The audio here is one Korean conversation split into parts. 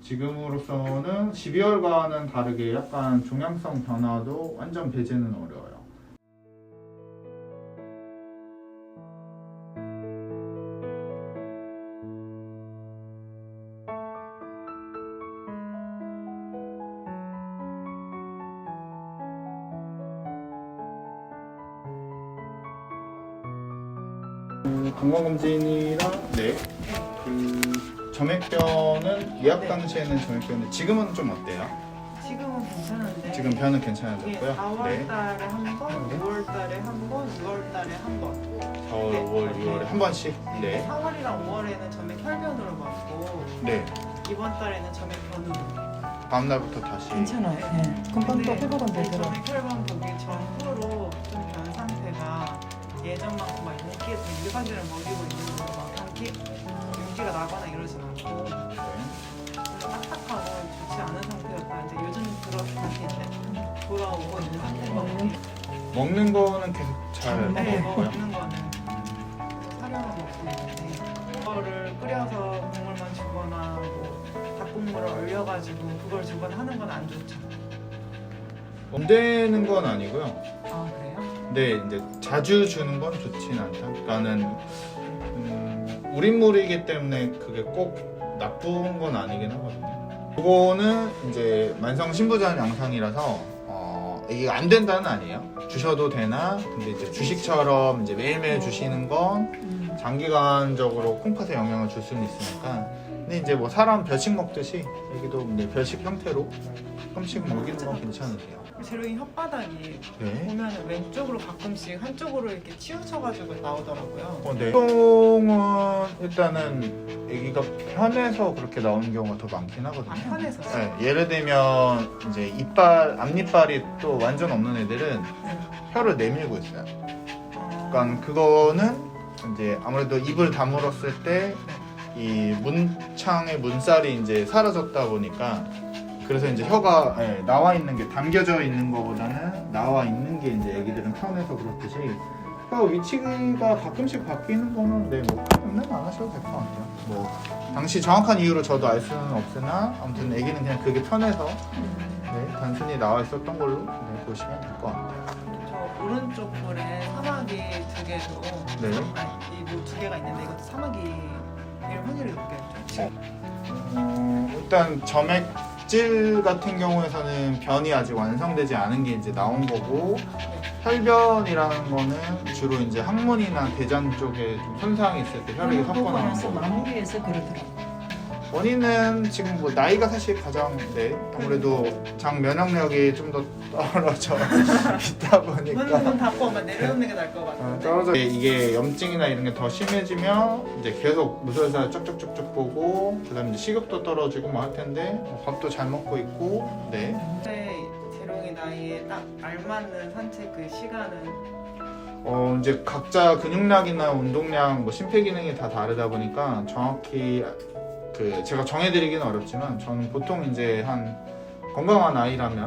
지금으로서는 12월과는 다르게 약간 종양성 변화도 완전 배제는 어려워요. 건강검진이랑 그 점액변은 예약 당시에는 점액변인데 지금은 좀 어때요? 지금은 괜찮은데 지금 변은 이게 괜찮아졌고요. 4월 달에 한 번, 5월 달에 한 번, 6월 달에 한 번. 4월, 5월, 6월에 한 번씩. 네. 4월이랑 5월에는 점액 혈변으로 받고 네. 이번 달에는 점액 변으로. 다음 날부터 다시. 괜찮아요. 네. 금방 또 회복은 되더라고요. 점액 혈변 보기 전후로 좀 변 상태가 예전만큼 막 윤기에 좀 일반적으로 먹이고 있는 거로 막 윤기가 나거나 이러진 않고 네. 딱딱하고 좋지 않은 상태였다. 이제 요즘 들어서 다시 이제 돌아오고 있는 상태거든요. 먹는 거는 계속 잘 네, 먹고요. 먹는 거는 사료만 먹고 있는데 그거를 끓여서 국물만 주거나 뭐 닭국물을 얼려가지고 그걸 주거나 하는 건 안 좋죠. 안 되는 건 아니고요. 아 그래요? 근데 이제 자주 주는 건 좋진 않다. 그러니까는 우린물이기 때문에 그게 꼭 나쁜 건 아니긴 하거든요. 그거는 이제 만성 신부전 양상이라서 이게 안 된다는 아니에요. 주셔도 되나? 근데 이제 주식처럼 이제 매일매일 주시는 건 장기간적으로 콩팥에 영향을 줄 수는 있으니까. 근데 이제 뭐 사람 별식 먹듯이 여기도 이제 별식 형태로 조금씩 먹이는 건 괜찮으세요. 제로인 혓바닥이 네. 보면 왼쪽으로 가끔씩 한쪽으로 이렇게 치우쳐가지고 나오더라고요. 네. 보통은 일단은 아기가 편해서 그렇게 나오는 경우가 더 많긴 하거든요. 아 편해서. 네, 예를 들면 이제 이빨, 앞니빨이 또 완전 없는 애들은 혀를 내밀고 있어요. 그러니까 그거는 이제 아무래도 입을 다물었을 때 이 문창의 문살이 이제 사라졌다 보니까 그래서 이제 혀가 나와 있는 게 담겨져 있는 거보다는 나와 있는 게 이제 애기들은 편해서 그렇듯이 혀 위치가 가끔씩 바뀌는 거는 뭐 걱정은 안 하셔도 될 것 같아요. 뭐 당시 정확한 이유로 저도 알 수는 없으나 아무튼 애기는 그냥 그게 편해서 단순히 나와 있었던 걸로 보시면 될 것 같아요. 저 오른쪽 볼에 사마귀 두 개도 네. 이뭐 두 개가 있는데 이것도 사마귀일 확률이 높겠죠. 일단 점액질 같은 경우에서는 변이 아직 완성되지 않은 게 이제 나온 거고 혈변이라는 거는 주로 이제 항문이나 대장 쪽에 좀 손상이 있을 때 혈액이 섞어나는 나서 거고 마무리해서 그러더라고요. 원인은 지금 뭐 나이가 사실 가장 아무래도 장 면역력이 좀 더 떨어져 있다 보니까 눈 닫고 오면 내려오는 게 나을 것 같은데. 떨어져 이게 염증이나 이런 게 더 심해지면 이제 계속 무설사 쪽쪽쪽쪽 보고 그다음에 이제 식욕도 떨어지고 뭐 할 텐데 밥도 잘 먹고 있고 근데 재롱이 나이에 딱 알맞는 산책 그 시간은 이제 각자 근육량이나 운동량 뭐 심폐기능이 다 다르다 보니까 정확히 그 제가 정해드리기는 어렵지만 저는 보통 이제 한 건강한 아이라면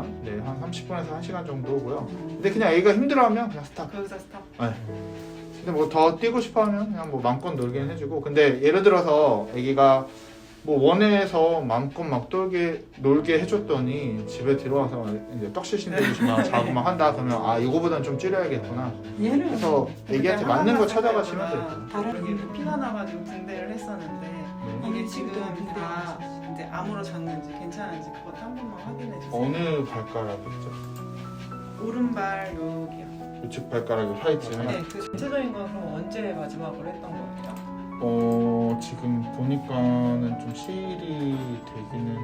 한 30분에서 1시간 정도고요. 근데 그냥 애기가 힘들어하면 그냥 스탑. 거기서 스탑. 근데 뭐 더 뛰고 싶어하면 그냥 뭐 마음껏 놀긴 해주고. 근데 예를 들어서 애기가 뭐 원해서 마음껏 막 놀게 해줬더니 집에 들어와서 이제 떡실신대듯이 막 자고 막 한다 그러면 아 이거보다는 좀 줄여야겠구나. 얘는 그래서 애기한테 맞는 거 찾아가시면 돼요. 다른 게 피가 나가지고 붕대를 했었는데 이게 지금 다 이제 암으로 졌는지 괜찮은지 그것도 한 번만 확인해 주세요. 어느 발가락이죠? 오른발 여기요. 우측 발가락이 화이트네. 네, 그 전체적인 건 그럼 언제 마지막으로 했던 거예요? 지금 보니까는 좀 시일이 되기는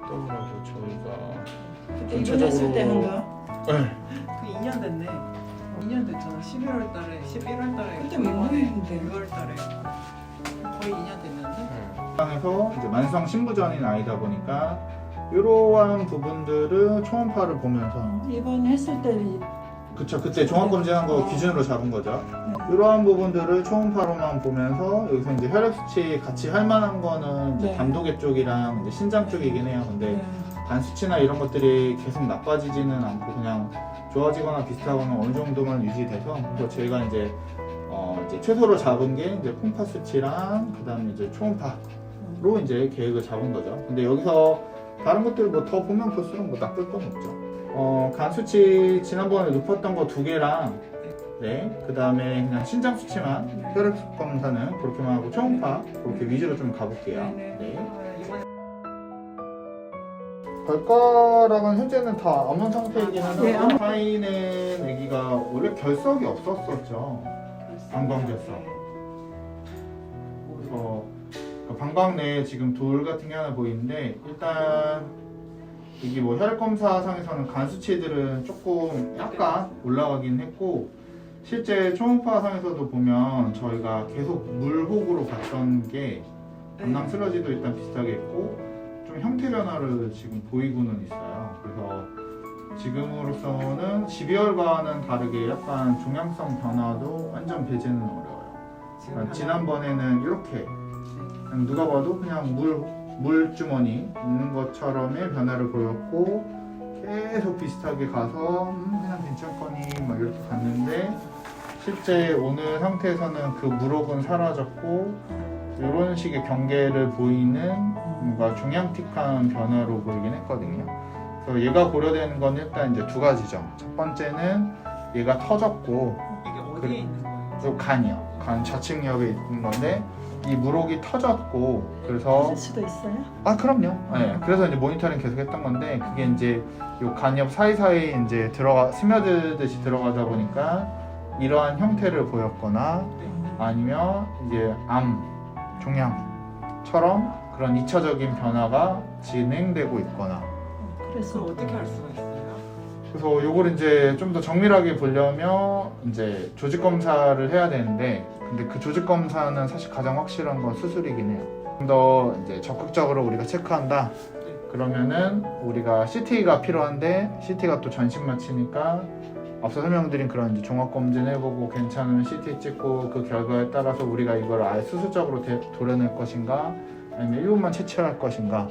있더라고요. 저희가 그때 입원했을 때 한 거. 네. 그 2년 됐네. 2년 됐잖아. 11월 달에, 11월 달에. 그때 몇 년인데? 6월 달에. 거의 2년 됐는데? 상에서 이제 만성 신부전인 아이다 보니까 이러한 부분들을 초음파를 보면서 입원했을 때 그쵸 그때 종합검진한 거 기준으로 잡은 거죠. 이러한 부분들을 초음파로만 보면서 여기서 이제 혈액 수치 같이 할 만한 거는 이제 네. 담도계 쪽이랑 이제 신장 쪽이긴 해요. 근데 간 수치나 이런 것들이 계속 나빠지지는 않고 그냥 좋아지거나 비슷하거나 어느 정도만 유지돼서 그래서 저희가 이제 최소로 잡은 게 이제 콩팥 수치랑 그다음에 이제 초음파 방향으로 이제 계획을 잡은 거죠. 근데 여기서 다른 것들 뭐 더 보면 볼수록 뭐 나쁠 건 없죠. 간 수치 지난번에 높았던 거 2개랑 네, 그 다음에 그냥 신장 수치만 혈액 검사는 그렇게만 하고 초음파 그렇게 위주로 좀 가볼게요. 네네. 네. 이번에 발가락은 현재는 다 암원 상태이긴 네, 한데 사인은 아기가 원래 결석이 없었었죠. 방광결석. 그래서 그 방광 내에 지금 돌 같은 게 하나 보이는데 일단 이게 뭐 혈액 검사상에서는 간 수치들은 조금 약간 올라가긴 했고 실제 초음파 상에서도 보면 저희가 계속 물혹으로 봤던 게 담낭 슬러지도 일단 비슷하게 있고 좀 형태 변화를 지금 보이고는 있어요. 그래서 지금으로서는 12월과는 다르게 약간 종양성 변화도 완전 배제는 어려워요. 그러니까 지난번에는 이렇게 그냥 누가 봐도 그냥 물주머니 있는 것처럼의 변화를 보였고 계속 비슷하게 가서 그냥 괜찮거니 막 이렇게 갔는데 실제 오늘 상태에서는 그 물혹은 사라졌고 이런 식의 경계를 보이는 뭔가 종양틱한 변화로 보이긴 했거든요. 그래서 얘가 고려되는 건 일단 이제 두 가지죠. 첫 번째는 얘가 터졌고 이게 어디에 있는 거예요? 요 간이요. 간 좌측엽에 있는 건데 이 물혹이 터졌고 그래서 터질 수도 있어요? 아 그럼요. 네, 그래서 이제 모니터링 계속 했던 건데 그게 이제 요 간엽 사이사이 이제 스며들듯이 들어가다 보니까 이러한 형태를 보였거나 아니면 이제 암, 종양처럼 그런 2차적인 변화가 진행되고 있거나 그래서 그걸 어떻게 할 수가 있어요? 그래서 요걸 이제 좀 더 정밀하게 보려면 이제 조직 검사를 해야 되는데 근데 그 조직 검사는 사실 가장 확실한 건 수술이긴 해요. 좀 더 이제 적극적으로 우리가 체크한다. 그러면은 우리가 CT가 필요한데 CT가 또 전신 마취니까 앞서 설명드린 그런 이제 종합 검진 해보고 괜찮으면 CT 찍고 그 결과에 따라서 우리가 이걸 아예 수술적으로 도려낼 것인가 아니면 일부만 채취할 것인가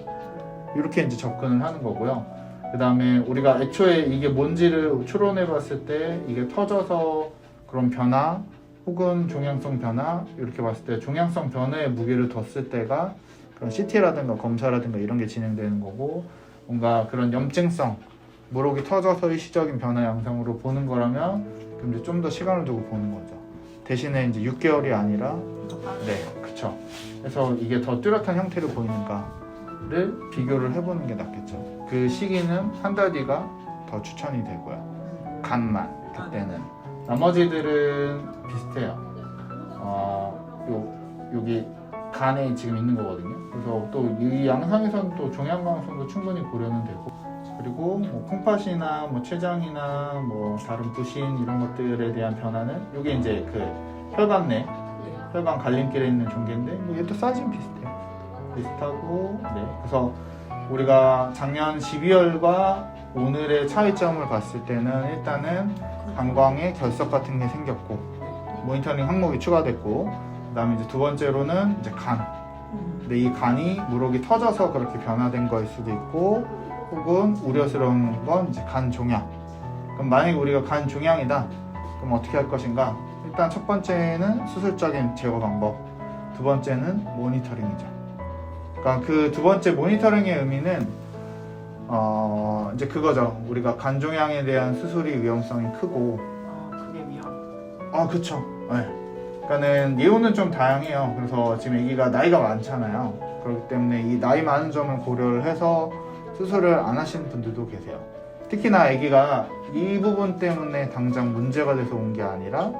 이렇게 이제 접근을 하는 거고요. 그 다음에 우리가 애초에 이게 뭔지를 추론해 봤을 때 이게 터져서 그런 변화 혹은 종양성 변화 이렇게 봤을 때 종양성 변화에 무게를 뒀을 때가 그런 CT라든가 검사라든가 이런 게 진행되는 거고 뭔가 그런 염증성 물혹이 터져서 일시적인 변화 양상으로 보는 거라면 그럼 이제 좀 더 시간을 두고 보는 거죠. 대신에 이제 6개월이 아니라 네, 그쵸. 그래서 이게 더 뚜렷한 형태를 보이는가를 비교를 해보는 게 낫겠죠. 그 시기는 한 달 뒤가 더 추천이 되고요. 간만 그때는 나머지들은 비슷해요. 여기 간에 지금 있는 거거든요. 그래서 또 이 양상에서는 또 종양 가능성도 충분히 고려는 되고 그리고 뭐 콩팥이나 뭐 췌장이나 뭐 다른 부신 이런 것들에 대한 변화는 이게 이제 그 혈관 내 혈관 갈림길에 있는 종괴인데 뭐 얘도 사이즈는 비슷하고 네 그래서 우리가 작년 12월과 오늘의 차이점을 봤을 때는 일단은 방광에 결석 같은 게 생겼고 모니터링 항목이 추가됐고 그다음에 이제 두 번째로는 이제 간. 근데 이 간이 물혹이 터져서 그렇게 변화된 거일 수도 있고 혹은 우려스러운 건 이제 간 종양. 그럼 만약에 우리가 간 종양이다. 그럼 어떻게 할 것인가? 일단 첫 번째는 수술적인 제거 방법. 두 번째는 모니터링이죠. 그러니까 그 두 번째 모니터링의 의미는 이제 그거죠. 우리가 간 종양에 대한 수술이 위험성이 크고 그게 위험. 그쵸. 네. 그러니까는 예후는 좀 다양해요. 그래서 지금 아기가 나이가 많잖아요. 그렇기 때문에 이 나이 많은 점을 고려를 해서 수술을 안 하시는 분들도 계세요. 특히나 아기가 이 부분 때문에 당장 문제가 돼서 온 게 아니라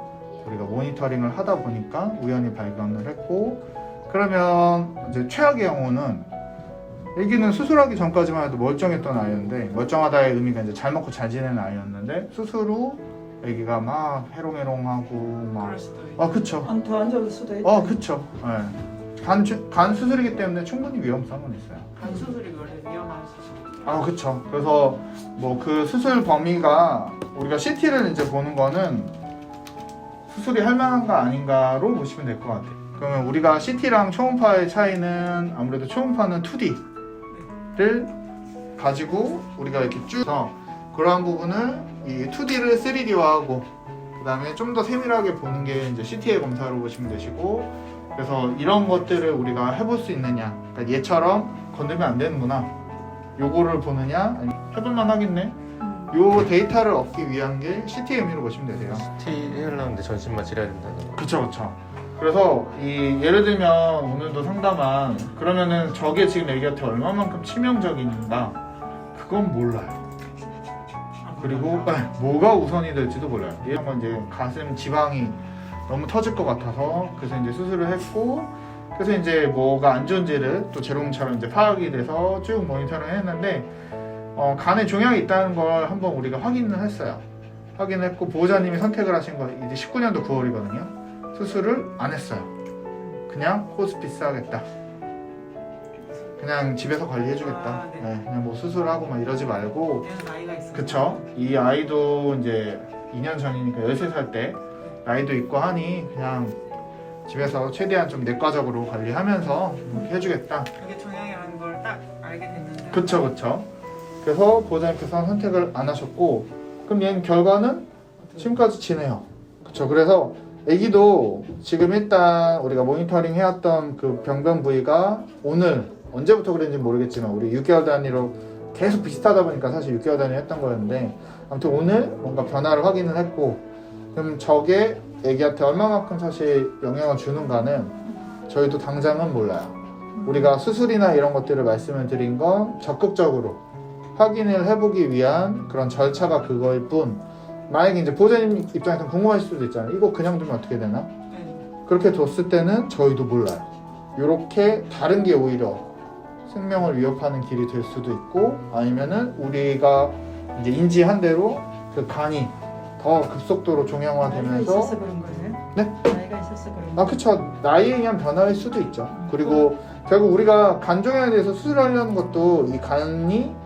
우리가 모니터링을 하다 보니까 우연히 발견을 했고 그러면 이제 최악의 경우는 아기는 수술하기 전까지만 해도 멀쩡했던 아이였는데 멀쩡하다의 의미가 이제 잘 먹고 잘 지내는 아이였는데 수술 후 아기가 막 해롱해롱하고 막 그럴 수도 있고. 그쵸. 더 안 좋을 수도 있다. 그쵸. 네. 간 수술이기 때문에 충분히 위험성은 있어요. 간 수술이 원래 위험한 수술. 그쵸. 그래서 뭐 그 수술 범위가 우리가 CT를 이제 보는 거는 수술이 할 만한가 아닌가로 보시면 될 것 같아요. 그러면 우리가 CT랑 초음파의 차이는 아무래도 초음파는 2D를 가지고 우리가 이렇게 쭉 해서 그러한 부분을 이 2D를 3D화하고 그 다음에 좀 더 세밀하게 보는 게 이제 CT의 검사로 보시면 되시고 그래서 이런 것들을 우리가 해볼 수 있느냐, 그러니까 얘처럼 건들면 안 되는구나, 요거를 보느냐, 아니면 해볼만 하겠네, 요 데이터를 얻기 위한 게 CTM으로 보시면 되세요. CT 해달라는데 전신만 칠해야 된다는 거. 그쵸. 그래서 예를 들면 오늘도 상담한, 그러면은 저게 지금 애기한테 얼마만큼 치명적인가, 그건 몰라요. 그리고 뭐가 우선이 될지도 몰라요. 예를 들면 이제 가슴 지방이 너무 터질 것 같아서 그래서 이제 수술을 했고, 그래서 이제 뭐가 안 좋은지를 또 제롱처럼 이제 파악이 돼서 쭉 모니터링을 했는데, 간에 종양이 있다는 걸 한번 우리가 확인을 했어요. 확인했고 보호자님이 선택을 하신 거 이제 19년도 9월이거든요. 수술을 안 했어요. 그냥 호스피스 하겠다. 그냥 집에서 관리해주겠다. 네. 네, 그냥 뭐 수술하고 막 이러지 말고. 얘는 나이가 있어. 그쵸? 이 아이도 이제 2년 전이니까 13살 때 나이도 있고 하니 그냥 집에서 최대한 좀 내과적으로 관리하면서 이렇게 해주겠다. 이게 종양이라는 걸 딱 알게 됐는데. 그쵸. 그래서 보호자님께서는 선택을 안 하셨고, 그럼 얘는 결과는 지금까지 지내요. 그쵸. 그래서 애기도 지금 일단 우리가 모니터링 해왔던 그 병변 부위가 오늘 언제부터 그랬는지 모르겠지만 우리 6개월 단위로 계속 비슷하다 보니까 사실 6개월 단위 했던 거였는데, 아무튼 오늘 뭔가 변화를 확인을 했고, 그럼 저게 애기한테 얼마만큼 사실 영향을 주는가는 저희도 당장은 몰라요. 우리가 수술이나 이런 것들을 말씀을 드린 건 적극적으로 확인을 해보기 위한 그런 절차가 그거일 뿐, 만약에 이제 보호자님 입장에서는 궁금하실 수도 있잖아요. 이거 그냥 두면 어떻게 되나? 네. 그렇게 뒀을 때는 저희도 몰라요. 이렇게 다른 게 오히려 생명을 위협하는 길이 될 수도 있고, 아니면은 우리가 이제 인지한 대로 그 간이 더 급속도로 나이가 종양화되면서. 있어서 그런 거예요? 네? 나이가 있어서 그런 거. 그쵸. 나이에 의한 변화일 수도 있죠. 그리고 결국 우리가 간 종양에 대해서 수술하려는 것도 이 간이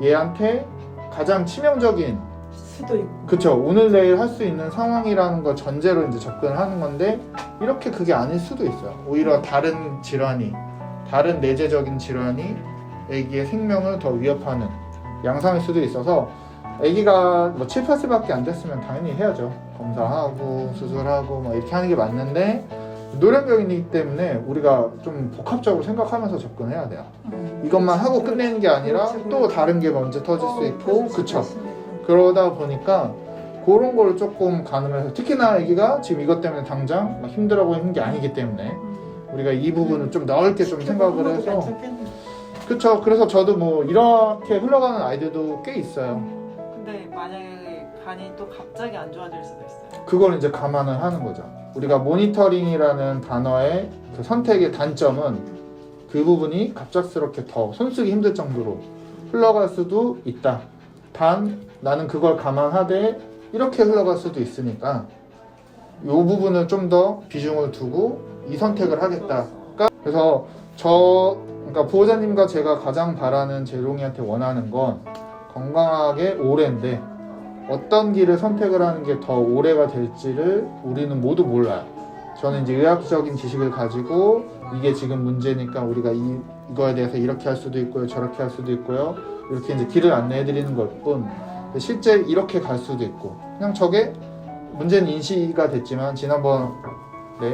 얘한테 가장 치명적인, 수도 있고. 그쵸, 오늘 내일 할 수 있는 상황이라는 거 전제로 이제 접근을 하는 건데, 이렇게 그게 아닐 수도 있어요. 오히려 다른 질환이, 다른 내재적인 질환이 아기의 생명을 더 위협하는 양상일 수도 있어서, 아기가 뭐 7, 8세밖에 안 됐으면 당연히 해야죠. 검사하고 수술하고 뭐 이렇게 하는 게 맞는데, 노령병이기 때문에 우리가 좀 복합적으로 생각하면서 접근해야 돼요. 이것만 하고 끝내는 게 아니라 또 다른 게 먼저 터질 수 있고, 그쵸. 그러다 보니까 그런 걸 조금 가늠해서, 특히나 아기가 지금 이것 때문에 당장 막 힘들어하고 있는 게 아니기 때문에 우리가 이 부분을 좀 넓게 좀 생각을 해서. 그쵸. 그래서 저도 뭐 이렇게 흘러가는 아이들도 꽤 있어요. 근데 만약에 간이 또 갑자기 안 좋아질 수도 있어요. 그걸 이제 감안을 하는 거죠. 우리가 모니터링이라는 단어의 그 선택의 단점은 그 부분이 갑작스럽게 더 손쓰기 힘들 정도로 흘러갈 수도 있다. 단 나는 그걸 감안하되 이렇게 흘러갈 수도 있으니까 이 부분을 좀 더 비중을 두고 이 선택을 하겠다. 그래서 그러니까 보호자님과 제가 가장 바라는 제롱이한테 원하는 건 건강하게 오래인데, 어떤 길을 선택을 하는 게 더 오래가 될지를 우리는 모두 몰라요. 저는 이제 의학적인 지식을 가지고 이게 지금 문제니까 우리가 이거에 대해서 이렇게 할 수도 있고요, 저렇게 할 수도 있고요, 이렇게 이제 길을 안내해 드리는 걸 뿐, 실제 이렇게 갈 수도 있고, 그냥 저게 문제는 인지가 됐지만 지난번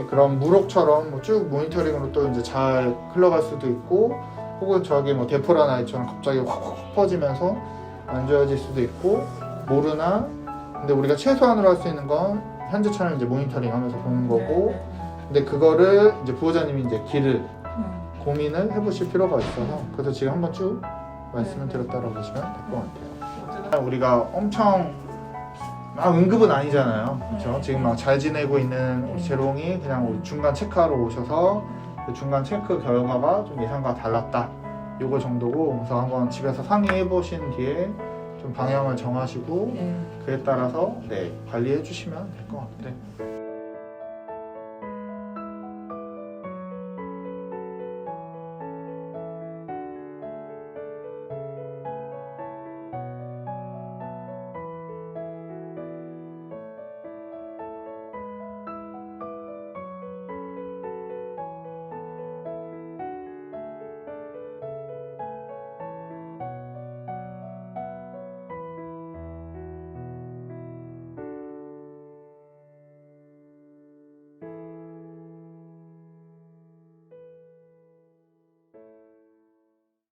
그런 무록처럼 뭐 쭉 모니터링으로 또 이제 잘 흘러갈 수도 있고, 혹은 저기 뭐 대포란 아이처럼 갑자기 확 퍼지면서 안 좋아질 수도 있고, 모르나. 근데 우리가 최소한으로 할 수 있는 건 현재처럼 이제 모니터링 하면서 보는 거고, 근데 그거를 이제 보호자님이 이제 길을 고민을 해보실 필요가 있어서, 그래서 지금 한번 쭉 말씀을 드렸다고 보시면 될 것 같아요. 우리가 엄청 막 응급은 아니잖아요. 그렇죠? 지금 막 잘 지내고 있는 우리 제롱이 그냥 우리 중간 체크하러 오셔서 그 중간 체크 결과가 좀 예상과 달랐다, 요거 정도고, 그래서 한번 집에서 상의해 보신 뒤에 좀 방향을 정하시고 그에 따라서 관리해 주시면 될 것 같아요.